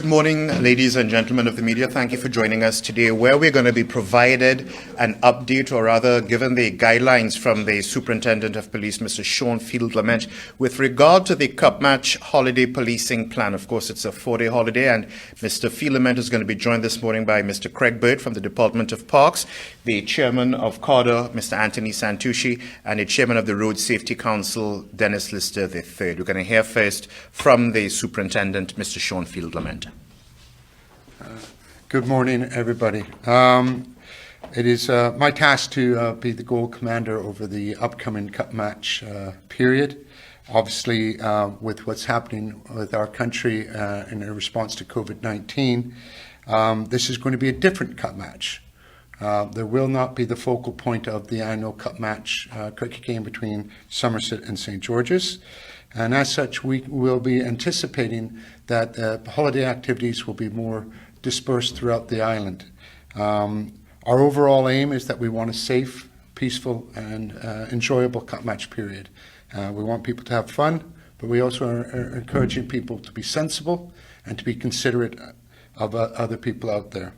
Good morning, ladies and gentlemen of the media. Thank you for joining us today, where we're going to be provided an update, or rather given the guidelines from the Superintendent of Police, Mr. Sean Field-Clement, with regard to the Cup Match holiday policing plan. Of course, it's a 4-day holiday, and Mr. Field-Clement is going to be joined this morning by Mr. Craig Bird from the Department of Parks, the Chairman of CARDA, Mr. Anthony Santucci, and the Chairman of the Road Safety Council, Dennis Lister III. We're going to hear first from the Superintendent, Mr. Sean Field-Clement. Good morning, everybody. It is my task to be the goal commander over the upcoming Cup Match period. Obviously, with what's happening with our country in response to COVID-19, this is going to be a different Cup Match. There will not be the focal point of the annual Cup Match cricket game between Somerset and St. George's. And as such, we will be anticipating that holiday activities will be more dispersed throughout the island. Our overall aim is that we want a safe, peaceful, and enjoyable Cup Match period. We want people to have fun, but we also are encouraging people to be sensible and to be considerate of other people out there.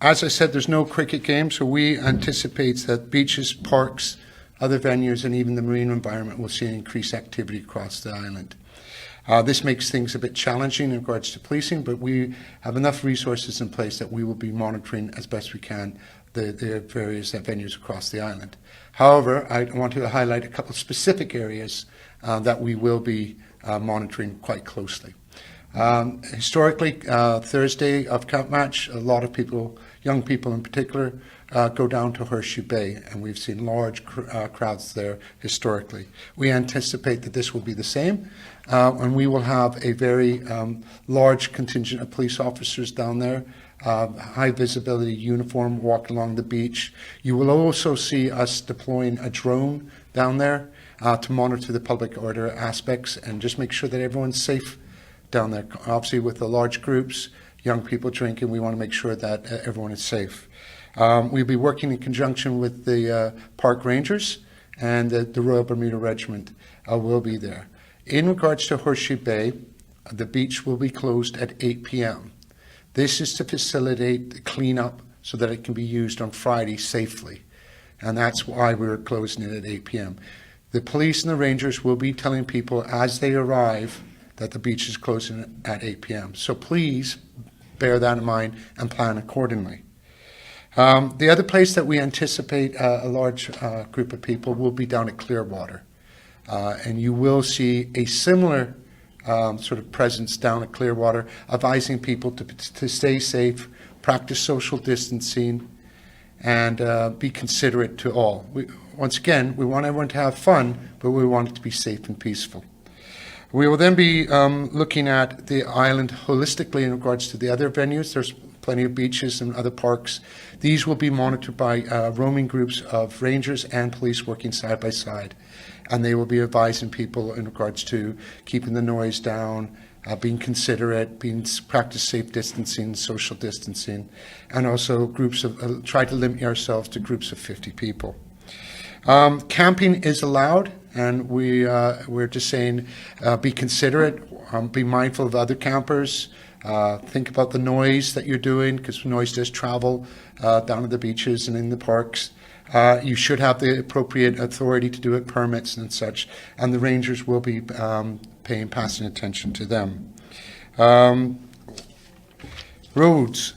As I said, there's no cricket game, so we anticipate that beaches, parks, other venues, and even the marine environment will see increased activity across the island. This makes things a bit challenging in regards to policing, but we have enough resources in place that we will be monitoring as best we can the various venues across the island. However, I want to highlight a couple of specific areas that we will be monitoring quite closely. Historically, Thursday of Cup Match, a lot of people, young people in particular, go down to Horseshoe Bay, and we've seen large crowds there historically. We anticipate that this will be the same, and we will have a very large contingent of police officers down there, high visibility uniform, walk along the beach. You will also see us deploying a drone down there to monitor the public order aspects and just make sure that everyone's safe down there. Obviously, with the large groups, young people drinking, we want to make sure that everyone is safe. We'll be working in conjunction with the park rangers, and the Royal Bermuda Regiment will be there. In regards to Horseshoe Bay, the beach will be closed at 8 p.m. This is to facilitate the cleanup so that it can be used on Friday safely, and that's why we're closing it at 8 p.m. The police and the rangers will be telling people as they arrive that the beach is closing at 8 p.m. So please bear that in mind and plan accordingly. The other place that we anticipate a large group of people will be down at Clearwater. And you will see a similar sort of presence down at Clearwater, advising people to stay safe, practice social distancing, and be considerate to all. Once again, we want everyone to have fun, but we want it to be safe and peaceful. We will then be looking at the island holistically in regards to the other venues. There's plenty of beaches and other parks. These will be monitored by roaming groups of rangers and police working side by side. And they will be advising people in regards to keeping the noise down, being considerate, practice safe distancing, social distancing, and also groups of, try to limit ourselves to groups of 50 people. Camping is allowed, and we're just saying be considerate, be mindful of other campers, think about the noise that you're doing, because noise does travel down to the beaches and in the parks. You should have the appropriate authority to do it, permits and such, and the rangers will be passing attention to them. Roads.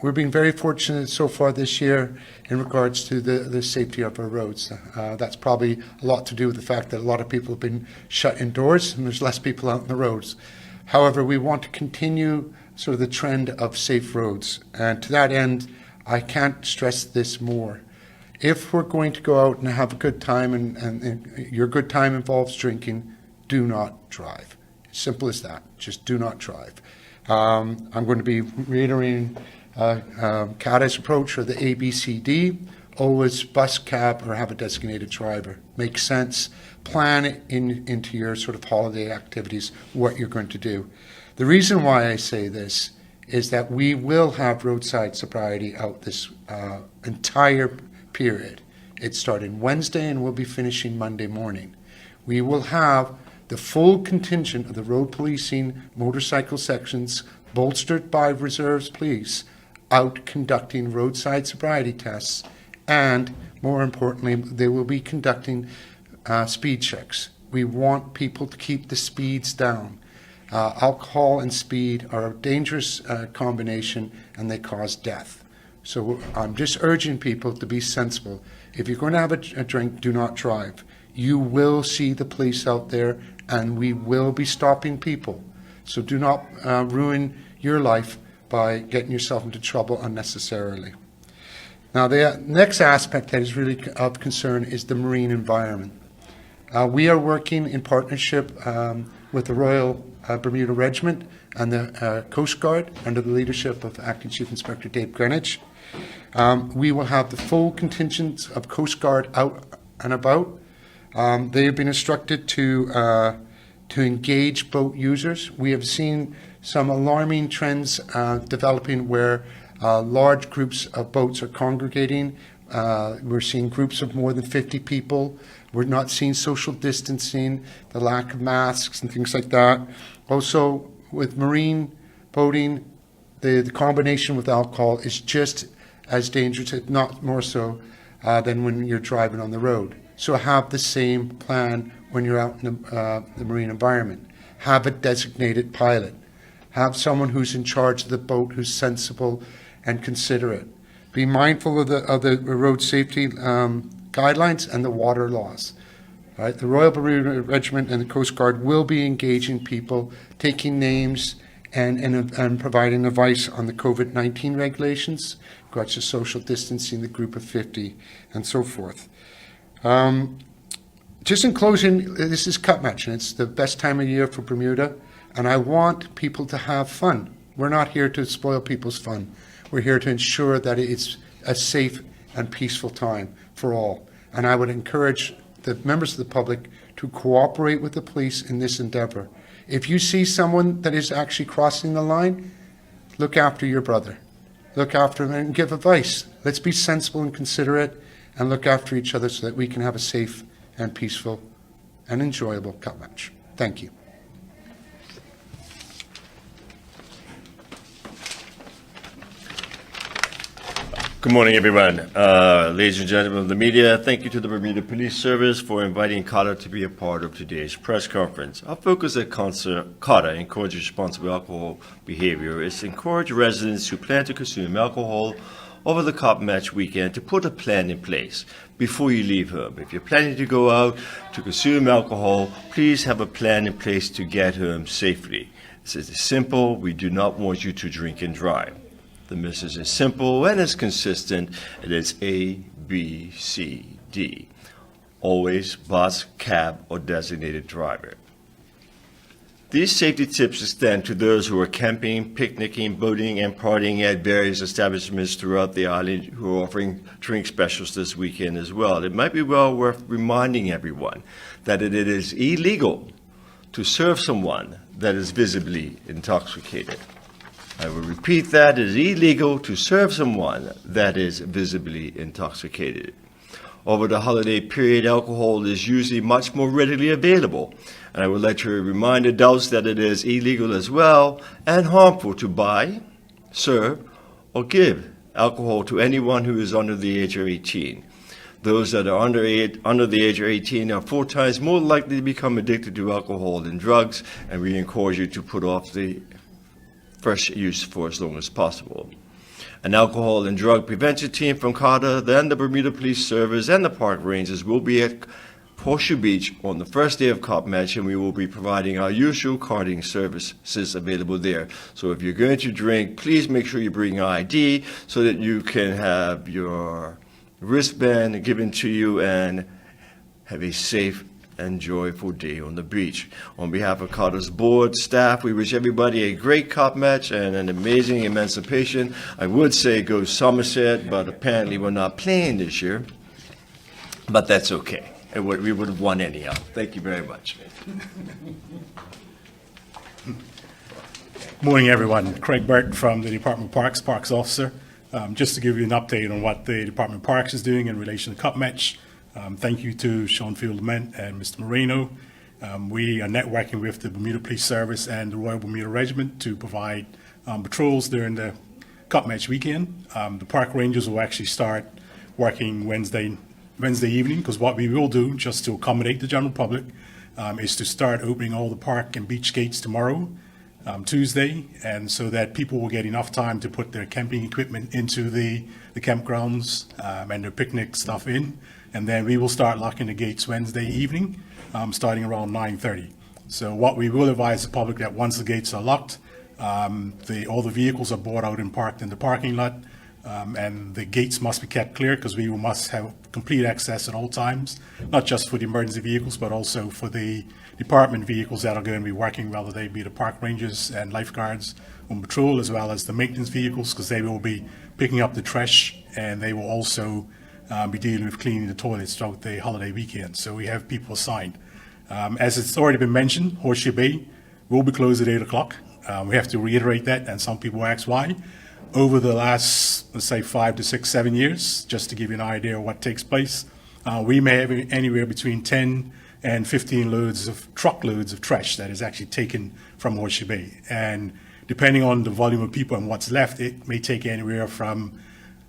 We're being very fortunate so far this year in regards to the safety of our roads. That's probably a lot to do with the fact that a lot of people have been shut indoors and there's less people out on the roads. However, we want to continue sort of the trend of safe roads. And to that end, I can't stress this more. If we're going to go out and have a good time and your good time involves drinking, do not drive. Simple as that. Just do not drive. I'm going to be reiterating CADA's approach, or the ABCD. Always bus, cab, or have a designated driver. Makes sense. Plan it into your sort of holiday activities what you're going to do. The reason why I say this is that we will have roadside sobriety out this entire period. It's starting Wednesday and we'll be finishing Monday morning. We will have the full contingent of the road policing motorcycle sections, bolstered by reserves police, out conducting roadside sobriety tests, and more importantly, they will be conducting speed checks. We want people to keep the speeds down. Alcohol and speed are a dangerous combination, and they cause death. So I'm just urging people to be sensible. If you're going to have a drink, do not drive. You will see the police out there, and we will be stopping people. So do not ruin your life by getting yourself into trouble unnecessarily. Now, the next aspect that is really of concern is the marine environment. We are working in partnership with the Royal Bermuda Regiment and the Coast Guard under the leadership of Acting Chief Inspector Dave Greenwich. We will have the full contingent of Coast Guard out and about. They have been instructed to engage boat users. We have seen some alarming trends developing where large groups of boats are congregating. We're seeing groups of more than 50 people. We're not seeing social distancing, the lack of masks and things like that. Also, with marine boating, the combination with alcohol is just as dangerous, if not more so, than when you're driving on the road. So have the same plan when you're out in the marine environment. Have a designated pilot. Have someone who's in charge of the boat who's sensible and considerate. Be mindful of the road safety guidelines and the water laws. Right? The Royal Bermuda Regiment and the Coast Guard will be engaging people, taking names, and providing advice on the COVID-19 regulations, regards to social distancing, the group of 50, and so forth. Just in closing, this is Cup Match, and it's the best time of year for Bermuda, and I want people to have fun. We're not here to spoil people's fun. We're here to ensure that it's a safe and peaceful time for all. And I would encourage the members of the public to cooperate with the police in this endeavor. If you see someone that is actually crossing the line, look after your brother. Look after him and give advice. Let's be sensible and considerate and look after each other so that we can have a safe and peaceful and enjoyable Cup Match. Thank you. Good morning, everyone. Ladies and gentlemen of the media, thank you to the Bermuda Police Service for inviting CARTA to be a part of today's press conference. Our focus at CARTA, Encourage Responsible Alcohol Behavior, is to encourage residents who plan to consume alcohol over the Cup Match weekend to put a plan in place before you leave home. If you're planning to go out to consume alcohol, please have a plan in place to get home safely. This is simple. We do not want you to drink and drive. The message is simple and it's consistent. It is A, B, C, D. Always bus, cab, or designated driver. These safety tips extend to those who are camping, picnicking, boating, and partying at various establishments throughout the island who are offering drink specials this weekend as well. It might be well worth reminding everyone that it is illegal to serve someone that is visibly intoxicated. I will repeat that. It is illegal to serve someone that is visibly intoxicated. Over the holiday period, alcohol is usually much more readily available, and I would like to remind adults that it is illegal as well and harmful to buy, serve, or give alcohol to anyone who is under the age of 18. Those that are under the age of 18 are 4 times more likely to become addicted to alcohol than drugs, and we encourage you to put off the first use for as long as possible. An alcohol and drug prevention team from CARTA, then the Bermuda Police Service, and the park rangers will be at Horseshoe Beach on the first day of Cup Match, and we will be providing our usual carding services available there. So if you're going to drink, please make sure you bring ID so that you can have your wristband given to you and have a safe and joyful day on the beach. On behalf of CARTA's board, staff, we wish everybody a great Cup Match and an amazing emancipation. I would say go Somerset, but apparently we're not playing this year. But that's okay. We would have won anyhow. Thank you very much. Morning, everyone. Craig Burt from the Department of Parks, Parks Officer. Just to give you an update on what the Department of Parks is doing in relation to Cup Match. Thank you to Sean Field-Lement and Mr. Moreno. We are networking with the Bermuda Police Service and the Royal Bermuda Regiment to provide patrols during the Cup Match weekend. The park rangers will actually start working Wednesday evening, because what we will do, just to accommodate the general public, is to start opening all the park and beach gates tomorrow, Tuesday, and so that people will get enough time to put their camping equipment into the campgrounds and their picnic stuff in, and then we will start locking the gates Wednesday evening, starting around 9:30. So what we will advise the public that once the gates are locked, all the vehicles are brought out and parked in the parking lot, and the gates must be kept clear, because we must have complete access at all times, not just for the emergency vehicles, but also for the department vehicles that are going to be working, whether they be the park rangers and lifeguards on patrol, as well as the maintenance vehicles, because they will be picking up the trash, and they will also be dealing with cleaning the toilets throughout the holiday weekend. So we have people assigned. As it's already been mentioned, Horseshoe Bay will be closed at 8 o'clock. We have to reiterate that, and some people ask why. Over the last, let's say, 5 to 6, 7 years, just to give you an idea of what takes place, we may have anywhere between 10 and 15 truckloads of trash that is actually taken from Horseshoe Bay. And depending on the volume of people and what's left, it may take anywhere from,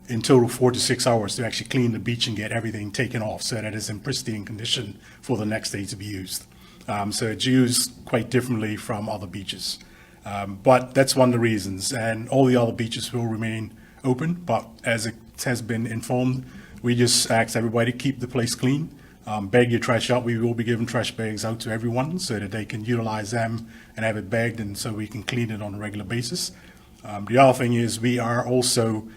in total, 4 to 6 hours to actually clean the beach and get everything taken off so that it's in pristine condition for the next day to be used. So it's used quite differently from other beaches. But that's one of the reasons, and all the other beaches will remain open, but as it has been informed, we just ask everybody to keep the place clean, bag your trash out. We will be giving trash bags out to everyone so that they can utilize them and have it bagged, and so we can clean it on a regular basis. The other thing is we are also,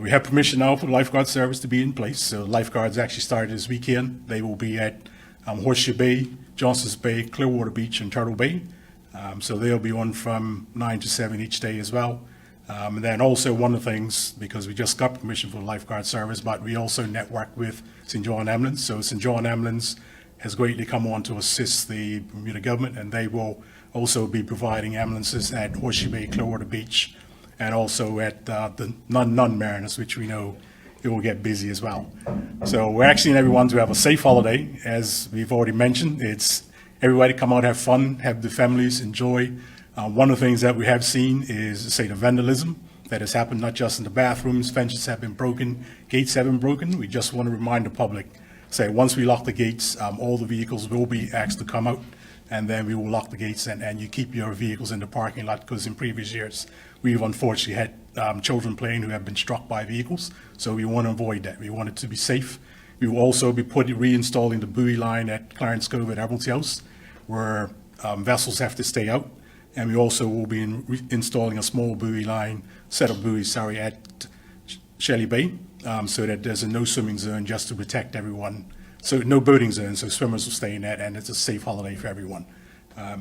we have permission now for the lifeguard service to be in place, so lifeguards actually started this weekend. They will be at Horseshoe Bay, Johnson's Bay, Clearwater Beach, and Turtle Bay. So they'll be on from 9 to 7 each day as well. And then also one of the things, because we just got permission for the lifeguard service, but we also network with St. John Ambulance. So St. John Ambulance has greatly come on to assist the Bermuda government, and they will also be providing ambulances at Horseshoe Bay, Clearwater Beach, and also at the non-Mariners, which we know it will get busy as well. So we're asking everyone to have a safe holiday. As we've already mentioned, it's everybody come out, have fun, have the families enjoy. One of the things that we have seen is, say, the vandalism that has happened, not just in the bathrooms. Fences have been broken, gates have been broken. We just want to remind the public, say, once we lock the gates, all the vehicles will be asked to come out, and then we will lock the gates, and you keep your vehicles in the parking lot, because in previous years, we've unfortunately had children playing who have been struck by vehicles, so we want to avoid that. We want it to be safe. We will also be reinstalling the buoy line at Clarence Cove at Admiralty House, where vessels have to stay out. And we also will be installing a small buoy line, set of buoys, at Shelley Bay, so that there's a no swimming zone just to protect everyone. So no boating zone, so swimmers will stay in that, and it's a safe holiday for everyone.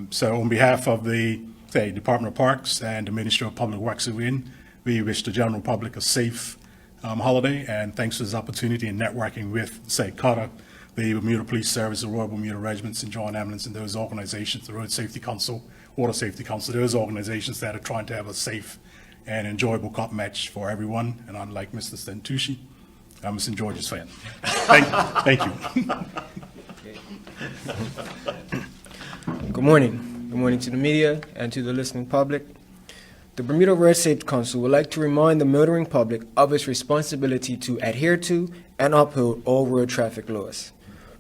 So on behalf of the Department of Parks and the Ministry of Public Works that we're in, we wish the general public a safe holiday, and thanks for this opportunity in networking with, say, COTA, the Bermuda Police Service, the Royal Bermuda Regiment, St. John Ambulance, and those organizations, the Road Safety Council, Water Safety Council, those organizations that are trying to have a safe and enjoyable cup match for everyone. And unlike Mr. Stentucci, I'm a St. George's fan. Thank you. Good morning. Good morning to the media and to the listening public. The Bermuda Road Safety Council would like to remind the motoring public of its responsibility to adhere to and uphold all road traffic laws.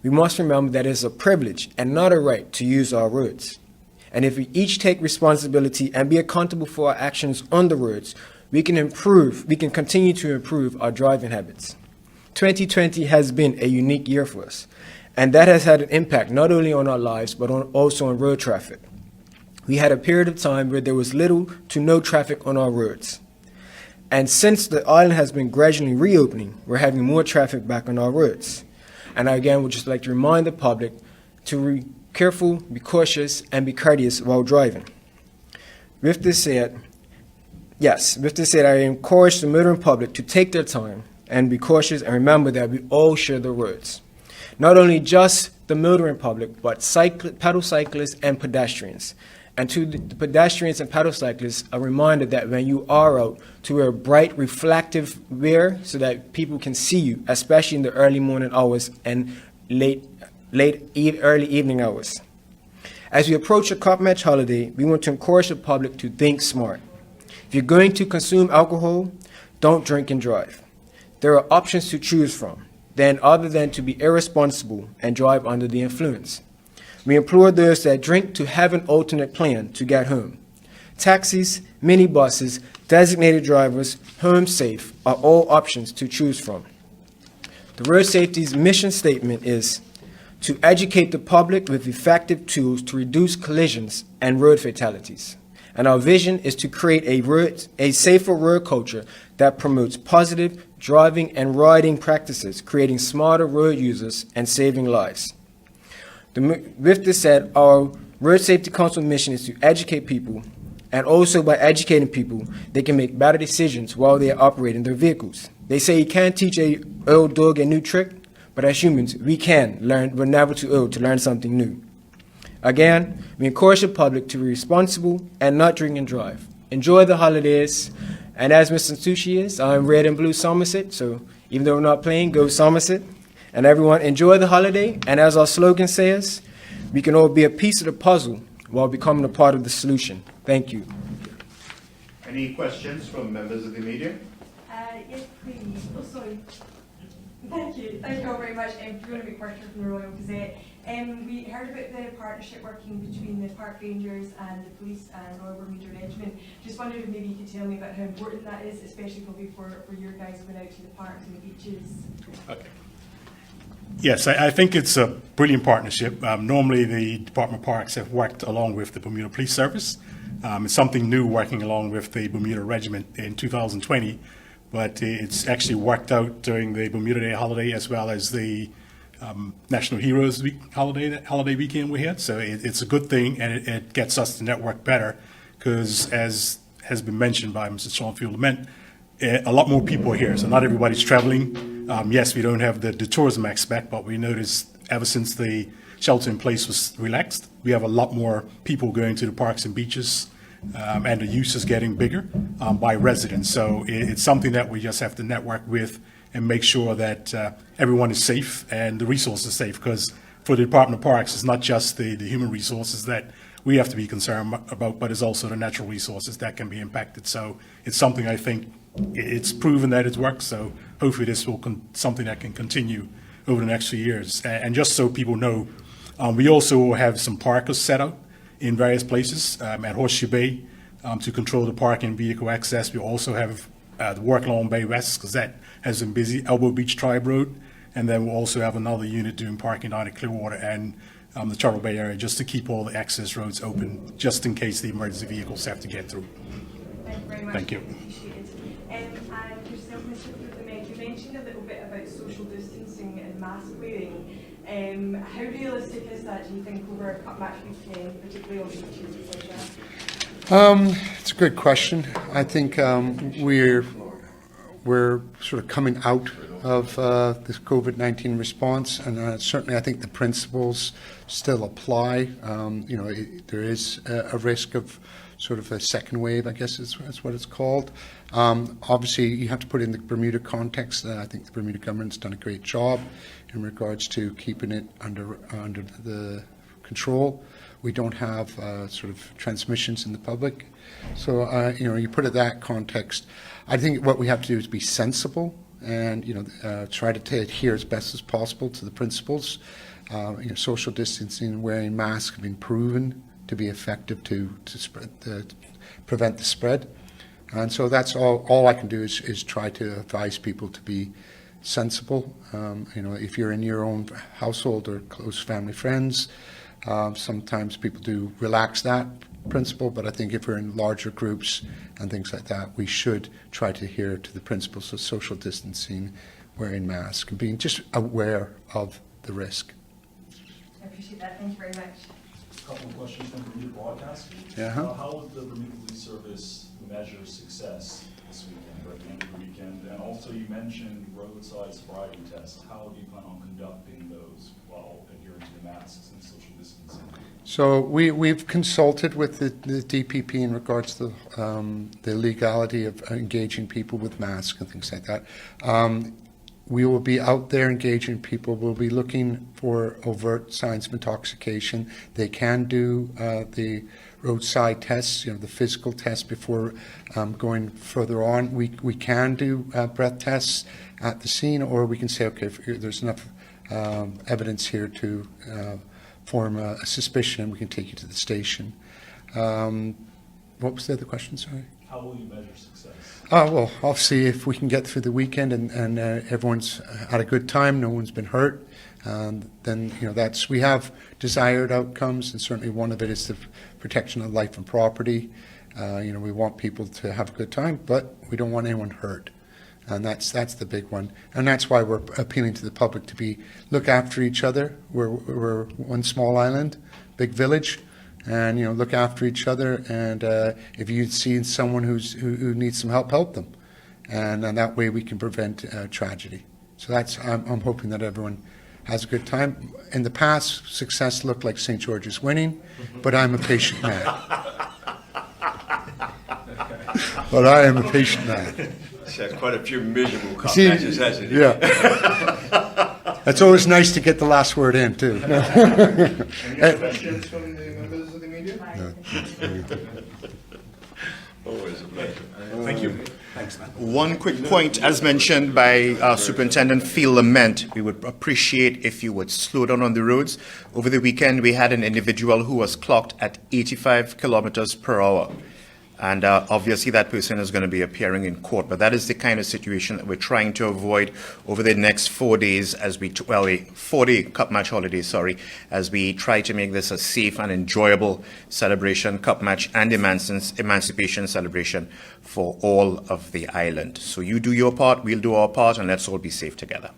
We must remember that it is a privilege and not a right to use our roads. And if we each take responsibility and be accountable for our actions on the roads, we can continue to improve our driving habits. 2020 has been a unique year for us, and that has had an impact not only on our lives, but also on road traffic. We had a period of time where there was little to no traffic on our roads. And since the island has been gradually reopening, we're having more traffic back on our roads. And I again would just like to remind the public to be careful, be cautious, and be courteous while driving. With this said, I encourage the motoring public to take their time and be cautious, and remember that we all share the roads. Not only just the motoring public, but pedal cyclists and pedestrians. And to the pedestrians and pedal cyclists, a reminder that when you are out, to wear bright reflective wear so that people can see you, especially in the early morning hours and early evening hours. As we approach a cup match holiday, we want to encourage the public to think smart. If you're going to consume alcohol, don't drink and drive. There are options to choose from, other than to be irresponsible and drive under the influence. We implore those that drink to have an alternate plan to get home. Taxis, minibuses, designated drivers, home safe are all options to choose from. The Road Safety's mission statement is to educate the public with effective tools to reduce collisions and road fatalities. And our vision is to create a safer road culture that promotes positive driving and riding practices, creating smarter road users and saving lives. With this said, our Road Safety Council mission is to educate people, and also by educating people, they can make better decisions while they are operating their vehicles. They say you can't teach an old dog a new trick, but as humans, we can learn. We're never too old to learn something new. Again, we encourage the public to be responsible and not drink and drive. Enjoy the holidays. And as Mr. Sushi is, I'm red and blue Somerset, so even though we're not playing, go Somerset. And everyone, enjoy the holiday. And as our slogan says, we can all be a piece of the puzzle while becoming a part of the solution. Thank you. Any questions from members of the media? Yes, please. Oh, sorry. Thank you. Thank you all very much. Fiona McWhirter from the Royal Gazette. We heard about the partnership working between the park rangers and the police and Royal Bermuda Regiment. Just wondered if maybe you could tell me about how important that is, especially probably for your guys going out to the parks and the beaches. Okay. Yes, I think it's a brilliant partnership. Normally, the Department of Parks have worked along with the Bermuda Police Service. It's something new working along with the Bermuda Regiment in 2020, but it's actually worked out during the Bermuda Day holiday as well as the National Heroes Week holiday weekend we had. So it's a good thing, and it gets us to network better because, as has been mentioned by Mr. Sean Field-Lament, a lot more people are here. So not everybody's traveling. Yes, we don't have the tourism aspect, but we noticed ever since the shelter in place was relaxed, we have a lot more people going to the parks and beaches, and the use is getting bigger by residents. So it's something that we just have to network with and make sure that everyone is safe and the resources are safe, because for the Department of Parks, it's not just the human resources that we have to be concerned about, but it's also the natural resources that can be impacted. So it's something I think it's proven that it works. So hopefully this will something that can continue over the next few years. And just so people know, we also have some parkers set out in various places at Horseshoe Bay to control the park and vehicle access. We also have the work along Bay West, because that has been busy, Elbow Beach Tribe Road, and then we'll also have another unit doing parking down at Clearwater and the Turtle Bay area, just to keep all the access roads open, just in case the emergency vehicles have to get through. Thank you very much. Thank you. Appreciated. And yourself, Mr. Field-Lament, you mentioned a little bit about social distancing and mask wearing. How realistic is that, do you think, over a cup match weekend, particularly on beaches, etc.? It's a good question. I think we're sort of coming out of this COVID-19 response, and certainly I think the principles still apply. There is a risk of sort of a second wave, I guess that's what it's called. Obviously, you have to put it in the Bermuda context. I think the Bermuda government's done a great job in regards to keeping it under the control. We don't have sort of transmissions in the public. So, you put it in that context. I think what we have to do is be sensible and, try to adhere as best as possible to the principles. Social distancing, wearing masks have been proven to be effective to prevent the spread. And so that's all I can do is try to advise people to be sensible. If you're in your own household or close family friends, sometimes people do relax that principle, but I think if we're in larger groups and things like that, we should try to adhere to the principles of social distancing, wearing masks, and being just aware of the risk. I appreciate that. Thank you very much. A couple of questions from Bermuda Broadcasting. Uh-huh. How would the Bermuda Police Service measure success this weekend or at the end of the weekend? And also you mentioned roadside sobriety tests. How do you plan on conducting those while adhering to the masks and social distancing? So we've consulted with the DPP in regards to the legality of engaging people with masks and things like that. we will be out there engaging people. We'll be looking for overt signs of intoxication. They can do the roadside tests, the physical tests before going further on. We can do breath tests at the scene, or we can say, okay, if there's enough evidence here to form a suspicion, we can take you to the station. What was the other question, sorry? How will you measure success? Well, obviously, if we can get through the weekend and everyone's had a good time, no one's been hurt, then we have desired outcomes, and certainly one of it is the protection of life and property. We want people to have a good time, but we don't want anyone hurt, and that's the big one, and that's why we're appealing to the public to look after each other. We're one small island, big village. And look after each other, and if you see someone who needs some help, help them, and that way we can prevent tragedy. So I'm hoping that everyone has a good time. In the past, success looked like St. George's winning, but I'm a patient man. But I am a patient man. He's had quite a few miserable cup See, matches, hasn't he? Yeah. It's always nice to get the last word in, too. Any questions from the members of the media? Always a pleasure. Thank you. Thanks, man. One quick point, as mentioned by Superintendent Field Lament, we would appreciate if you would slow down on the roads. Over the weekend, we had an individual who was clocked at 85 kilometers per hour. And obviously that person is going to be appearing in court. But that is the kind of situation that we're trying to avoid over the next 4 days as a 4-day cup match holiday, as we try to make this a safe and enjoyable celebration, cup match and emancipation celebration for all of the island. So you do your part, we'll do our part, and let's all be safe together.